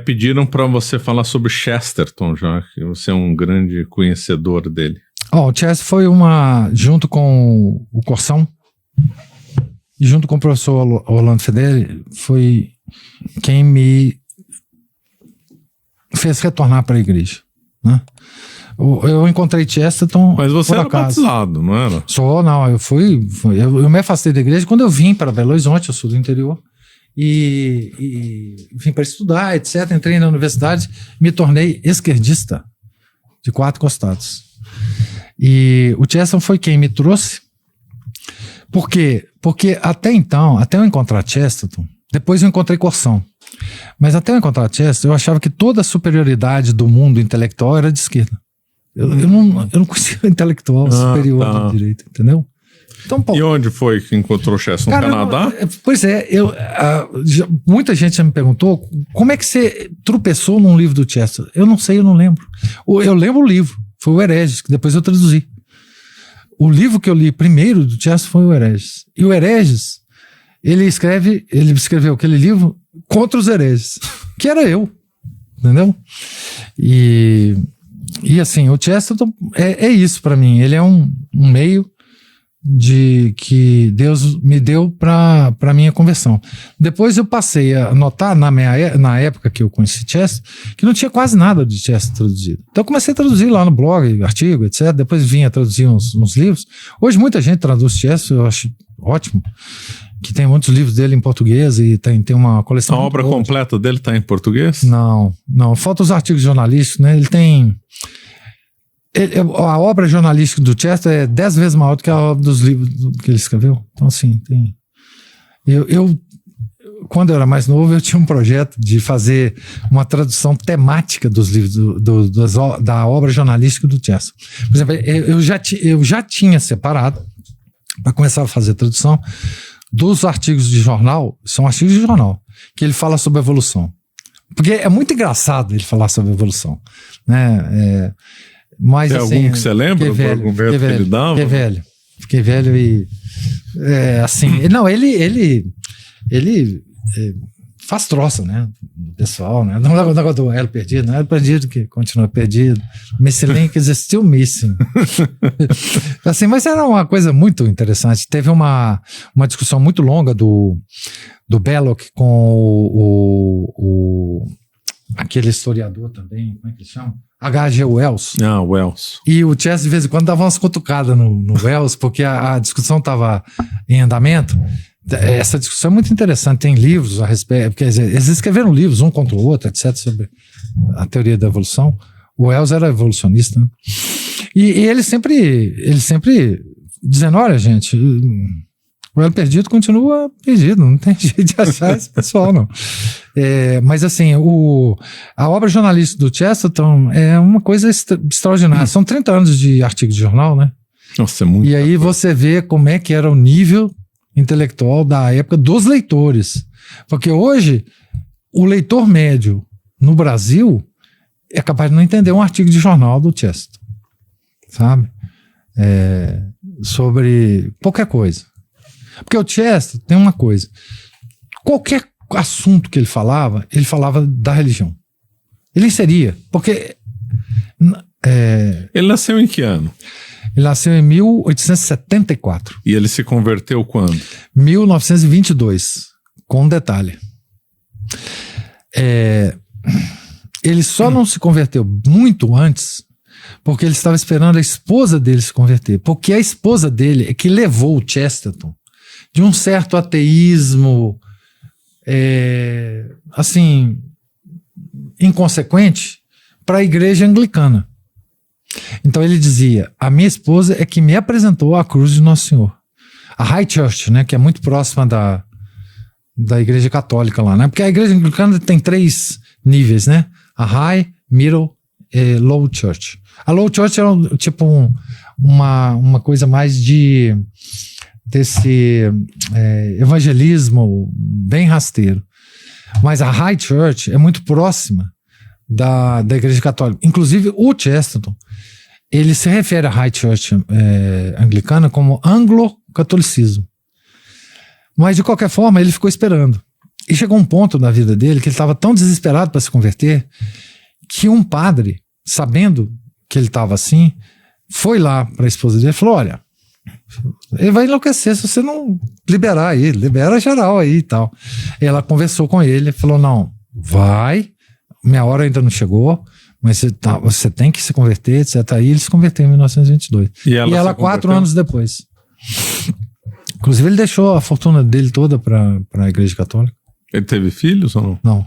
Pediram para você falar sobre Chesterton, já que você é um grande conhecedor dele. O Chesterton foi junto com o Corsão e junto com o professor Orlando Fedeli, foi quem me fez retornar para a igreja, né? Eu encontrei Chesterton. Mas você era batizado, não era? Não, eu me afastei da igreja quando eu vim para Belo Horizonte, eu sou do interior, e vim para estudar, etc. Entrei na universidade, me tornei esquerdista de 4 costados. E o Chesterton foi quem me trouxe. Por quê? Porque até então, até eu encontrar Chesterton, depois eu encontrei Corsão, mas até eu encontrar Chesterton, eu achava que toda a superioridade do mundo intelectual era de esquerda. Eu não conhecia o intelectual superior do direito, entendeu? Então, e onde foi que encontrou Chesterton? No Canadá? Pois é, muita gente já me perguntou como é que você tropeçou num livro do Chesterton. Eu não sei, eu não lembro. Eu lembro o livro, foi o Hereges, que depois eu traduzi. O livro que eu li primeiro do Chesterton foi o Hereges. E o Hereges, ele escreveu aquele livro contra os hereges, que era eu, entendeu? E assim, o Chesterton é isso para mim. Ele é um meio que Deus me deu para minha conversão. Depois eu passei a notar, na época que eu conheci Chesterton, que não tinha quase nada de Chesterton traduzido. Então eu comecei a traduzir lá no blog, artigo, etc. Depois vinha traduzir uns livros. Hoje muita gente traduz Chesterton, eu acho ótimo, que tem muitos livros dele em português e tem uma coleção. A obra completa dele está em português? Não. Falta os artigos jornalísticos, né? Ele tem... a obra jornalística do Chesterton é 10 vezes maior do que a obra dos livros que ele escreveu. Então, assim, tem... Quando eu era mais novo, eu tinha um projeto de fazer uma tradução temática dos livros, da obra jornalística do Chesterton. Por exemplo, eu já tinha separado, para começar a fazer tradução, dos artigos de jornal, são artigos de jornal, que ele fala sobre evolução. Porque é muito engraçado ele falar sobre evolução, né? Mas, tem assim, algum que você lembra do argumento que ele dava? Fiquei velho e... assim... Não, ele faz troça, né? Pessoal, né? Não é do elo perdido, não é perdido que continua perdido. Missing link is still missing. Assim, mas era uma coisa muito interessante. Teve uma discussão muito longa do Belloc com aquele historiador também, como é que ele chama? H.G. Wells. Wells. E o Chesterton de vez em quando dava umas cutucadas no Wells, porque a discussão estava em andamento. Essa discussão é muito interessante, tem livros a respeito, quer dizer, eles escreveram livros um contra o outro, etc, sobre a teoria da evolução. O Wells era evolucionista, né? E ele sempre dizendo, olha, gente, o elo perdido continua perdido, não tem jeito de achar esse pessoal, não. Mas assim, a obra jornalística do Chesterton é uma coisa extraordinária. São 30 anos de artigo de jornal, né? Nossa, é muito. E aí você vê como é que era o nível intelectual da época dos leitores. Porque hoje, o leitor médio no Brasil é capaz de não entender um artigo de jornal do Chesterton, sabe? Sobre qualquer coisa. Porque o Chesterton tem uma coisa. Qualquer assunto que ele falava da religião. Ele inseria, porque... Ele nasceu em que ano? Ele nasceu em 1874. E ele se converteu quando? 1922, com um detalhe. Ele só não se converteu muito antes, porque ele estava esperando a esposa dele se converter. Porque a esposa dele é que levou o Chesterton de um certo ateísmo, assim, inconsequente, para a igreja anglicana. Então ele dizia, a minha esposa é que me apresentou a cruz de Nosso Senhor. A High Church, né, que é muito próxima da igreja católica lá, né? Porque a igreja anglicana tem 3 níveis, né? A High, Middle e Low Church. A Low Church é uma coisa mais desse evangelismo bem rasteiro. Mas a High Church é muito próxima da igreja católica. Inclusive o Chesterton, ele se refere à High Church anglicana como anglo-catolicismo. Mas de qualquer forma ele ficou esperando. E chegou um ponto na vida dele que ele estava tão desesperado para se converter que um padre, sabendo que ele estava assim, foi lá para a esposa dele e falou: olha, ele vai enlouquecer se você não liberar aí, libera geral aí e tal. E ela conversou com ele e falou: não, vai, minha hora ainda não chegou, mas você tem que se converter, etc. Aí ele se converteu em 1922. E ela 4 anos depois. Inclusive ele deixou a fortuna dele toda para a Igreja Católica. Ele teve filhos ou não? Não.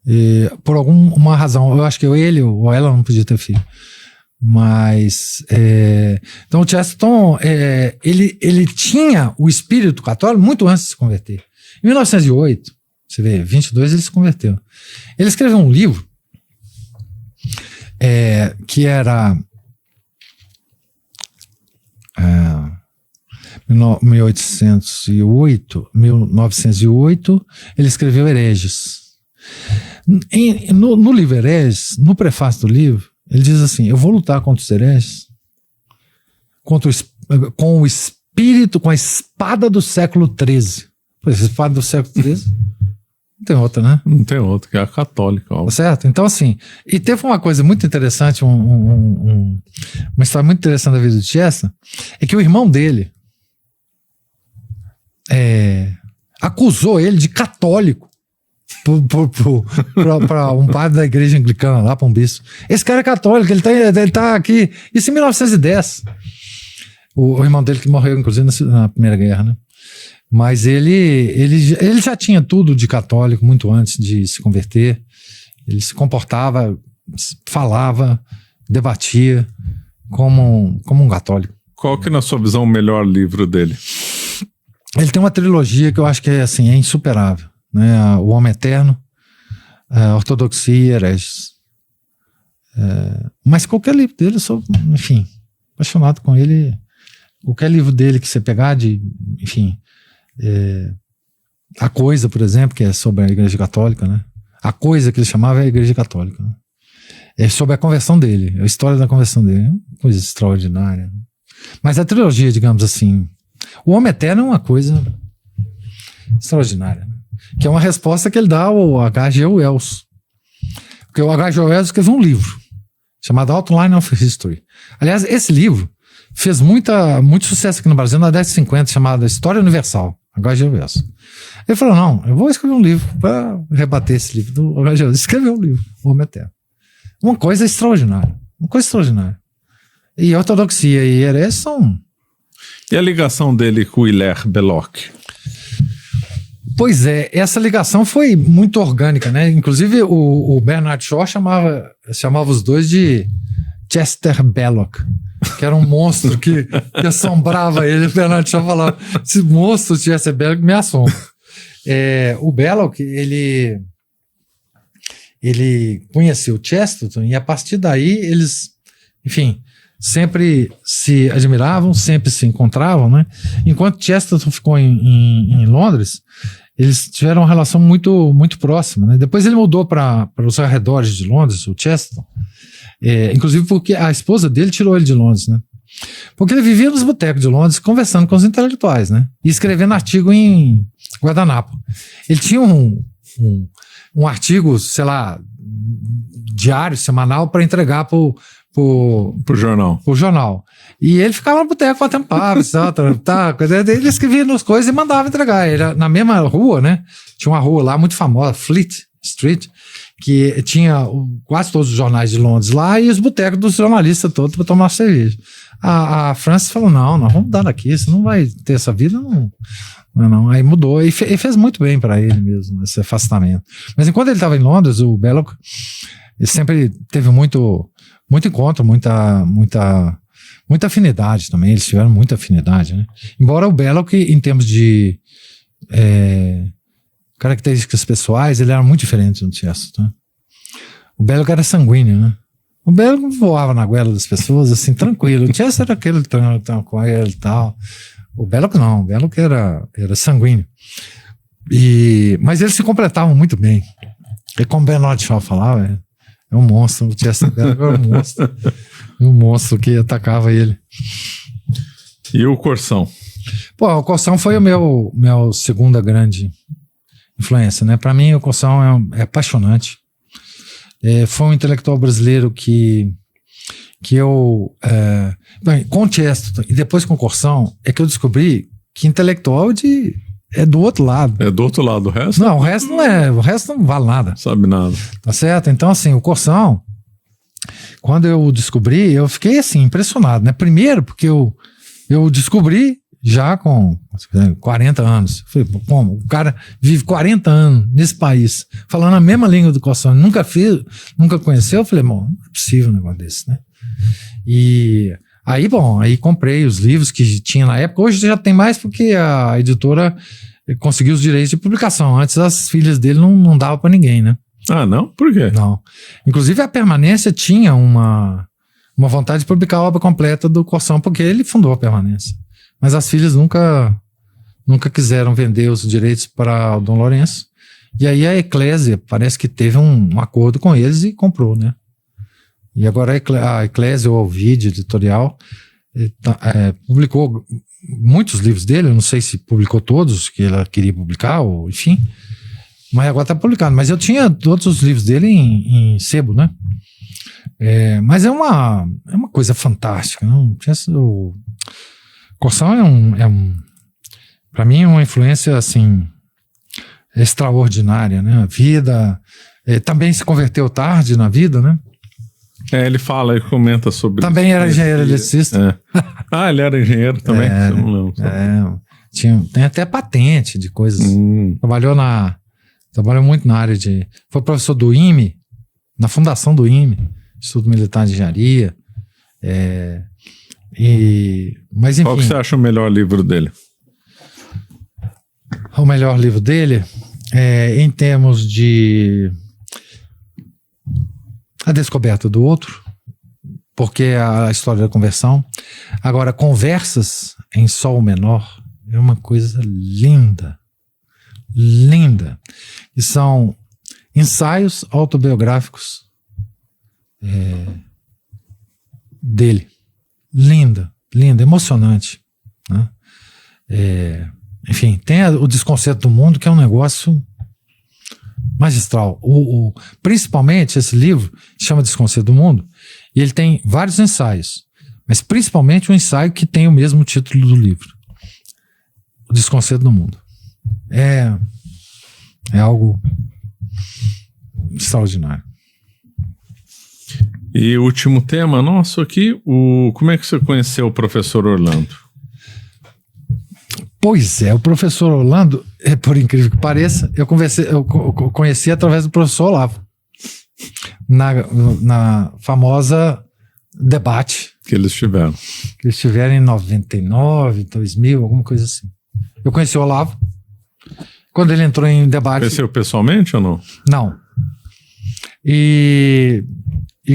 E, por alguma razão, eu acho que ele ou ela não podia ter filho. Mas então o Chesterton ele tinha o espírito católico muito antes de se converter. Em 1908, você vê, 22 ele se converteu. Ele escreveu um livro que era 1908, ele escreveu Hereges. No livro Hereges, no prefácio do livro, ele diz assim: eu vou lutar contra os hereges com o espírito, com a espada do século XIII. Pois, a espada do século XIII não tem outra, né? Não tem outra, que é a católica. Ó. Certo? Então, assim, e teve uma coisa muito interessante, uma história muito interessante da vida do Chester, é que o irmão dele acusou ele de católico para um padre da igreja anglicana lá, para um bispo. Esse cara é católico, ele tá aqui. Isso em 1910. O irmão dele que morreu, inclusive, na Primeira Guerra, né? Mas ele já tinha tudo de católico muito antes de se converter. Ele se comportava, falava, debatia como um católico. Qual que, na sua visão, o melhor livro dele? Ele tem uma trilogia que eu acho que é insuperável, né? O Homem Eterno, a Ortodoxia e Hereges. Mas qualquer livro dele, eu sou, enfim, apaixonado com ele. Qualquer livro dele que você pegar A Coisa, por exemplo, que é sobre a Igreja Católica, né? A Coisa que ele chamava é a Igreja Católica, né? É sobre a conversão dele, a história da conversão dele. É uma coisa extraordinária, né? Mas a trilogia, digamos assim, O Homem Eterno é uma coisa extraordinária, né? Que é uma resposta que ele dá ao H.G. Wells. Porque o H.G. Wells escreveu um livro chamado Outline of History. Aliás, esse livro fez muito sucesso aqui no Brasil na década de 50, chamado História Universal, H.G. Wells. Ele falou: não, eu vou escrever um livro para rebater esse livro do H.G. Wells. Escreveu um livro, O Homem Eterno. Uma coisa extraordinária. Uma coisa extraordinária. E a ortodoxia e heresia são... E a ligação dele com o Hilaire Belloc? Pois é, essa ligação foi muito orgânica, né? Inclusive o Bernard Shaw chamava os dois de Chester Belloc, que era um monstro que assombrava ele. O Bernard Shaw falava: esse monstro Chester Belloc me assombra. O Belloc, ele conheceu o Chesterton e a partir daí eles, enfim, sempre se admiravam, sempre se encontravam, né? Enquanto Chesterton ficou em Londres, eles tiveram uma relação muito, muito próxima, né? Depois ele mudou para os arredores de Londres, o Chesterton, inclusive porque a esposa dele tirou ele de Londres, né? Porque ele vivia nos botecos de Londres conversando com os intelectuais, né? E escrevendo artigo em guardanapo. Ele tinha um artigo, sei lá, diário, semanal, para entregar pro jornal. E ele ficava no boteco batendo papo, ele escrevia nas coisas e mandava entregar. Ele, na mesma rua, né? Tinha uma rua lá muito famosa, Fleet Street, que tinha quase todos os jornais de Londres lá e os botecos dos jornalistas todos para tomar cerveja. A Frances falou: não, nós vamos mudar daqui, você não vai ter essa vida, não. Aí mudou e fez muito bem para ele mesmo, esse afastamento. Mas enquanto ele estava em Londres, o Belloc, ele sempre teve muito encontro, muita afinidade também. Eles tiveram muita afinidade, né? Embora o Belloc, em termos de características pessoais, ele era muito diferente do Chesterton, né? O Belloc era sanguíneo, né? O Belloc voava na goela das pessoas, assim, tranquilo. O Chester era aquele com ele e tal. O Belloc não, o Belloc era sanguíneo. Mas eles se completavam muito bem. E como Bernard Shaw falava, é um monstro. O Chester Belloc era um monstro. Um monstro que atacava ele. E o Corsão? O Corsão foi o meu segunda grande influência, né? Para mim, o Corção é apaixonante. Foi um intelectual brasileiro que eu... com o Chesterton e depois com o Corção, é que eu descobri que intelectual é do outro lado. É do outro lado, o resto? Não, o resto não vale nada. Sabe nada. Tá certo? Então, assim, o Corção, quando eu descobri, eu fiquei, assim, impressionado, né? Primeiro, porque eu descobri já com 40 anos. Falei, como? O cara vive 40 anos nesse país, falando a mesma língua do Corção, nunca conheceu. Eu falei, bom, não é possível um negócio desse, né? E aí comprei os livros que tinha na época. Hoje já tem mais porque a editora conseguiu os direitos de publicação. Antes as filhas dele não davam para ninguém, né? Ah, não? Por quê? Não. Inclusive a Permanência tinha uma vontade de publicar a obra completa do Corção, porque ele fundou a Permanência. Mas as filhas nunca quiseram vender os direitos para o Dom Lourenço. E aí a Eclésia parece que teve um acordo com eles e comprou, né? E agora a Eclésia, ou Ovídio Editorial, publicou muitos livros dele. Eu não sei se publicou todos que ela queria publicar, ou enfim. Mas agora está publicado. Mas eu tinha todos os livros dele em sebo, né? Mas é uma coisa fantástica. Não? O Corção para mim é uma influência assim extraordinária, né? A vida também se converteu tarde na vida, né? Ele fala e comenta sobre também isso. Era engenheiro eletricista. Ele era engenheiro também? Não lembro. Tem até patente de coisas. Trabalhou muito na área de... Foi professor do IME, na fundação do IME, Instituto Militar de Engenharia. Mas enfim... Qual que você acha o melhor livro dele? O melhor livro dele, em termos de... A Descoberta do Outro, porque é a história da conversão. Agora, Conversas em Sol Menor é uma coisa linda. Linda. E são ensaios autobiográficos dele. Linda, emocionante, né? Enfim, tem o Desconcerto do Mundo, que é um negócio magistral. Principalmente esse livro chama Desconcerto do Mundo, e ele tem vários ensaios, mas principalmente um ensaio que tem o mesmo título do livro, O Desconcerto do Mundo. É algo extraordinário. E o último tema nosso aqui, como é que você conheceu o professor Orlando? Pois é, o professor Orlando, por incrível que pareça, eu conheci através do professor Olavo, na famosa debate. Que eles tiveram. Que eles tiveram em 99, 2000, alguma coisa assim. Eu conheci o Olavo. Quando ele entrou em debate... Conheceu pessoalmente ou não? Não. E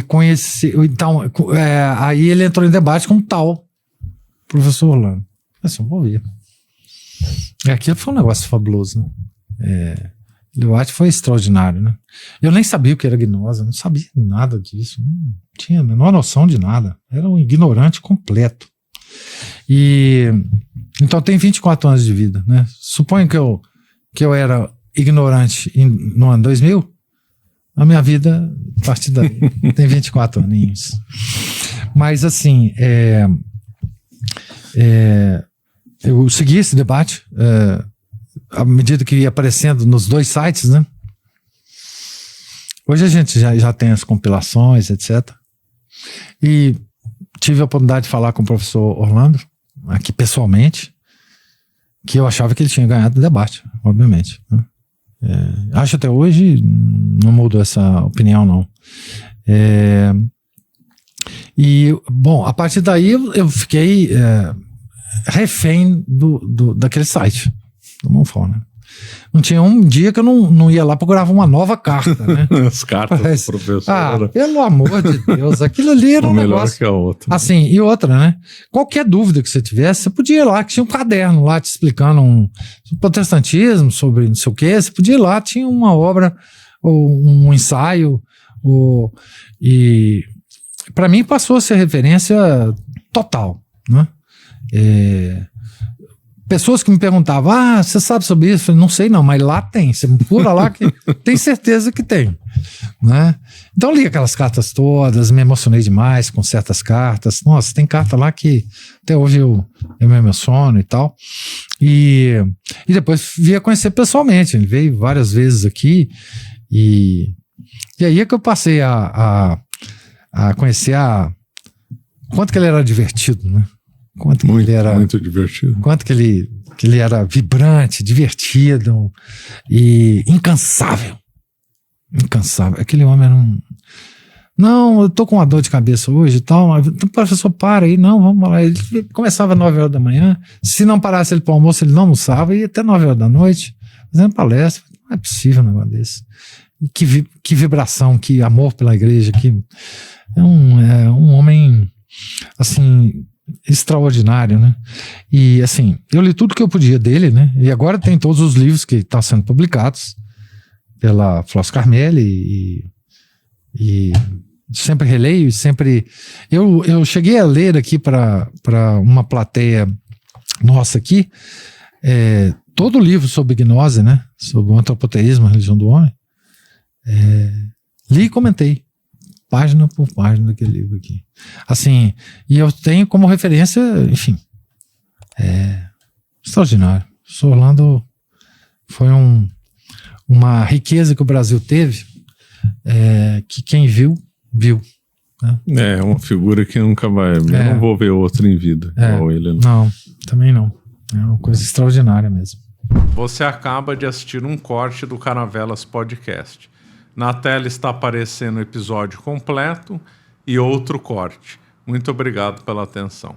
conheci... Então, aí ele entrou em debate com o tal professor Orlando. Assim, vou ver. Aquilo foi um negócio fabuloso, né? O debate foi extraordinário, né? Eu nem sabia o que era gnose, não sabia nada disso, não tinha a menor noção de nada. Era um ignorante completo. Então, tem 24 anos de vida, né? Suponho que eu era ignorante no ano 2000, a minha vida, a partir daí, tem 24 aninhos. Mas, assim, eu segui esse debate à medida que ia aparecendo nos dois sites, né? Hoje a gente já tem as compilações, etc. E tive a oportunidade de falar com o professor Orlando, aqui pessoalmente, que eu achava que ele tinha ganhado o debate, obviamente, né? Acho até hoje, não mudou essa opinião, não. Bom, a partir daí eu fiquei refém daquele site, do Monfort, né? Não tinha um dia que eu não ia lá procurar uma nova carta, né? As cartas do professor. Pelo amor de Deus, aquilo ali era um melhor negócio... que a outra. Assim, e outra, né? Qualquer dúvida que você tivesse, você podia ir lá, que tinha um caderno lá te explicando sobre protestantismo, sobre não sei o quê, você podia ir lá, tinha uma obra, ou um ensaio, e para mim passou a ser referência total, né? pessoas que me perguntavam, você sabe sobre isso? Eu falei, não sei não, mas lá tem. Você procura lá que tem certeza que tem. Né? Então eu li aquelas cartas todas, me emocionei demais com certas cartas. Nossa, tem carta lá que até hoje eu me emociono e tal. E depois via conhecer pessoalmente. Ele veio várias vezes aqui e aí é que eu passei a conhecer quanto que ele era divertido, né? Quanto muito, que ele era, muito divertido. Quanto que ele era vibrante, divertido e incansável. Incansável. Aquele homem era Não, eu tô com uma dor de cabeça hoje e tal, mas o professor para aí, não, vamos lá. Ele começava às 9 horas da manhã, se não parasse ele para o almoço, ele não almoçava, e ia até 9 horas da noite, fazendo palestra. Não é possível um negócio desse. E que vibração, que amor pela igreja, que é um homem, assim, extraordinário, né? E, assim, eu li tudo que eu podia dele, né? E agora tem todos os livros que estão sendo publicados pela Flos Carmelli e sempre releio, sempre... Eu cheguei a ler aqui para uma plateia nossa aqui, todo o livro sobre gnose, né? Sobre o antropoteísmo, a religião do homem. Li e comentei, página por página daquele livro aqui. Assim, e eu tenho como referência, enfim, extraordinário. O Orlando foi uma riqueza que o Brasil teve, que quem viu. Né? É uma figura que nunca vai... Eu não vou ver outro em vida igual ele. Não, também não. É uma coisa extraordinária mesmo. Você acaba de assistir um corte do Caravelas Podcast. Na tela está aparecendo o episódio completo e outro corte. Muito obrigado pela atenção.